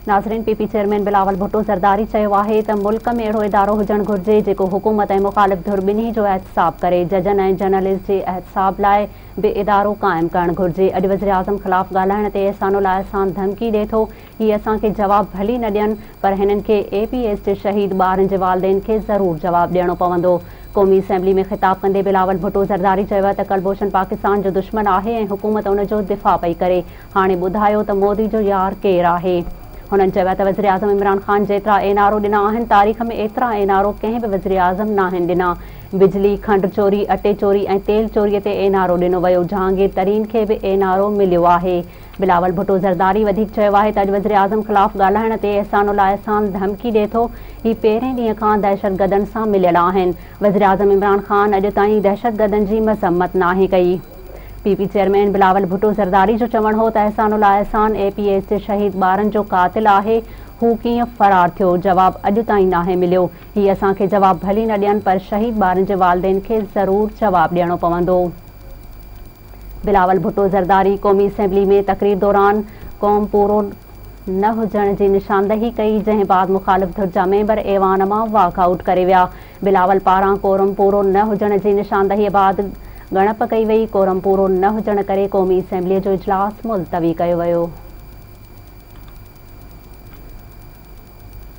नाज़रीन, PP chairman Balawal Bhutto Zardari चयो आहे त मुल्क में अहिड़ो इदारो हुजणु घुरिजे जेको हुकूमत ऐं मुख़ालिफ़ धुर ॿिन्ही जो एहतसाब करे। जजनि ऐं जर्नलिस्ट जे एहतसाब लाइ बि इदारो क़ाइमु करणु घुरिजे। अॼु वज़ीर आज़म ख़िलाफ़ ॻाल्हाइण ते अहसानुल अहसान धमकी ॾिए थो। हीअ असांखे जवाबु भली न ॾियनि, पर हिननि खे APS जे शहीद ॿारनि जे वालिदैन खे ज़रूरु जवाबु ॾियणो पवंदो। क़ौमी असैम्बली में ख़िताब कंदे बिलावल भुट्टो ज़रदारी चयो त कुलभूषण पाकिस्तान जो दुश्मन आहे ऐं हुकूमत उन जो दिफ़ा पई करे। हाणे ॿुधायो त मोदी जो यार केरु आहे। हुननि चयो त वज़ीर आज़म इमरान ख़ान जेतिरा एनआरओ ॾिना आहिनि, तारीख़ में एतिरा एनआरओ कंहिं बि वज़ीर आज़म नाहिनि ॾिना। बिजली, खंड चोरी, अटे चोरी ऐं तेल चोरीअ ते एनआरओ ॾिनो वियो। जहांगीर तरीन खे बि एनआरओ मिलियो आहे। बिलावल भुट्टो ज़रदारी वधीक चयो आहे त अॼु वज़ीर आज़म ख़िलाफ़ ॻाल्हाइण ते अहसानुल अहसान धमकी ॾिए थो। ही पहिरें ॾींहं खां दहशतगर्दनि सां मिलियल आहिनि। वज़ीर आज़म इमरान ख़ान अॼु ताईं दहशतगर्दनि जी मज़म्मत नाहे कई। पीपी चेयरमैन बिलावल भुट्टो ज़रदारी जो चवणु हो त अहसानुल अहसान APS जे शहीद ॿारनि जो क़ातिल आहे। हू कीअं फ़रार थियो, जवाबु अॼु ताईं नाहे मिलियो। हीअ असांखे जवाबु भली न ॾियनि, पर शहीद ॿारनि जे वालिदैन खे ज़रूरु जवाबु ॾियणो पवंदो। बिलावल भुट्टो ज़रदारी क़ौमी असैम्बली में तक़रीर दौरान क़ौम पूरो न हुजण जी निशानदही कई, जंहिं बाद मुख़ालिफ़ धुर जा मेंबर ऐवान मां वॉकआउट करे विया। बिलावल पारां कोरम पूरो न हुजण जी निशानदहीअ बाद ॻणप कई वई। कोरम पूरो न हुजण करे क़ौमी असैम्बलीअ जो इजलास मुलतवी कयो वियो।